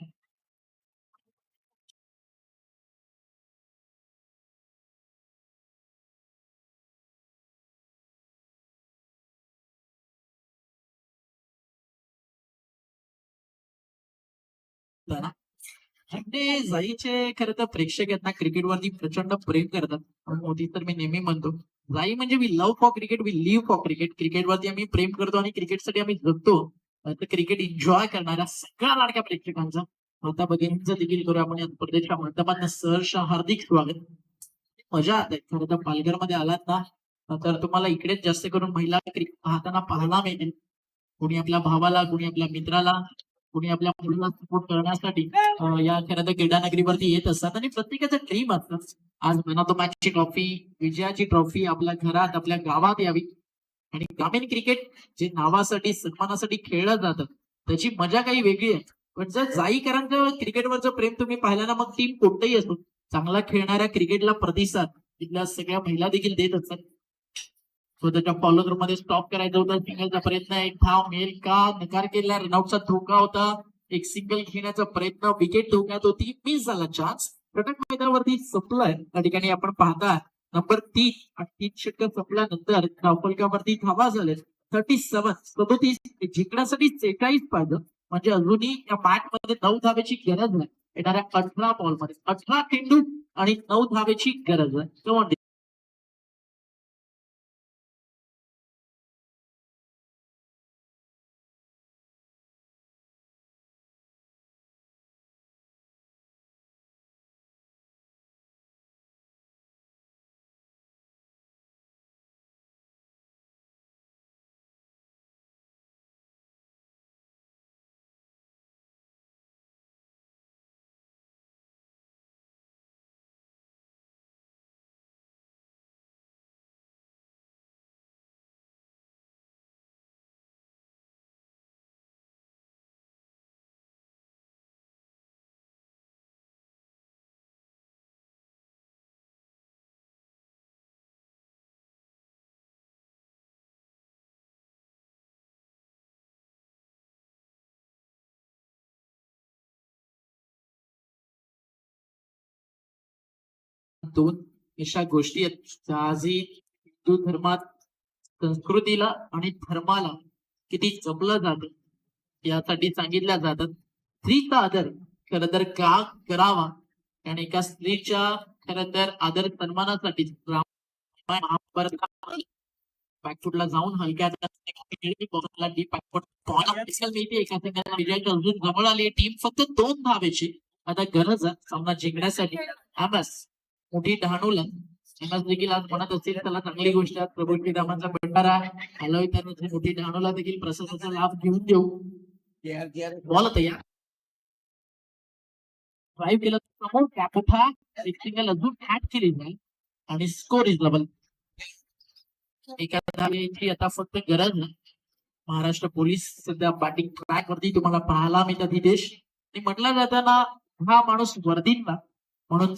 ते जाईचे खरं तर प्रेक्षक आहेत ना, क्रिकेटवरती प्रचंड प्रेम करतात. मोदी तर मी नेहमी म्हणतो, जाई म्हणजे we love for cricket, we live for cricket. क्रिकेटवरती आम्ही प्रेम करतो आणि क्रिकेटसाठी आम्ही जगतो. तर क्रिकेट एन्जॉय करणाऱ्या सगळ्या लाडक्या प्रेक्षकांचा आता भगिनींचं देखील करू आपण या स्पर्धेच्या माध्यमातून सहर्ष हार्दिक स्वागत. मजा आहे खरं तर पालघरमध्ये आलात ना, तर तुम्हाला इकडेच जास्त करून महिला क्रिकेट पाहताना पाहायला मिळतील. कोणी आपल्या भावाला, कोणी आपल्या मित्राला, कोणी आपल्या मुलाला सपोर्ट करण्यासाठी या खरं तर क्रीडा नगरीवरती येत असतात. आणि प्रत्येकाचं ड्रीम असतं आज मॅन ऑफ द मॅचची ट्रॉफी, विजयाची ट्रॉफी आपल्या घरात आपल्या गावात यावी. आणि ग्रामीण क्रिकेट जे नावासाठी सन्मानासाठी खेळलं जातं त्याची मजा काही वेगळी आहे. पण जर जाईकरांचं क्रिकेटवरचं प्रेम तुम्ही पाहिलं ना, मग टीम कोणतंही असो, चांगला खेळणाऱ्या क्रिकेटला प्रतिसाद इथल्या सगळ्या महिला देखील देत असतात. स्वतःच्या फॉलो मध्ये स्टॉप करायचं होतं, सिंगलचा प्रयत्न, एक धाव मिळेल का, नकार केला, रनआउटचा धोका होता, एक सिंगल घेण्याचा प्रयत्न, विकेट धोक्यात होती, मिस झाला चान्स. षटक मैदानावरती संपलाय. त्या ठिकाणी आपण पाहता नंबर 3 आणि 3 षटक संपल्यानंतर धावफलकावरती धावा झाले 37 जिंकण्यासाठी 43 पाहिजे. म्हणजे अजूनही या मॅच मध्ये 9 धावेची गरज आहे. येणाऱ्या 18 बॉलमध्ये 18 चेंडू आणि 9 धावेची गरज आहे. दोन अशा गोष्टी आहेत आजही हिंदू धर्मात संस्कृतीला आणि धर्माला किती जपलं जातं यासाठी सांगितल्या जातात. स्त्रीचा आदर खरं तर का करावा, आणि एका स्त्रीच्या खरं तर आदर सन्मानासाठी बॅकफुटला जाऊन हलक्या अजून जवळ आली टीम फक्त 2 धावेची आता गरज आहे सामना जिंकण्यासाठी. मोठी डहाणूला एमएस देखील आज म्हणत असतील त्याला चांगली गोष्ट आहे. प्रभू श्रीरामांचा भंडारा आलोय, त्यानंतर मोठी डहाणूला देखील प्रशासनाचा लाभ घेऊन देऊ. बॉल तयार, ड्राईव्ह केलं समोर कॅप उठा एक सिंगल अजून ऍड केली जाईल आणि स्कोर इज डबल. एका धावेची आता फक्त गरज आहे. महाराष्ट्र पोलीस सध्या बॅटिंग ट्रॅक वरती तुम्हाला पाहायला मिळतात. हितेश म्हटलं जाताना हा माणूस वर्दींना म्हणून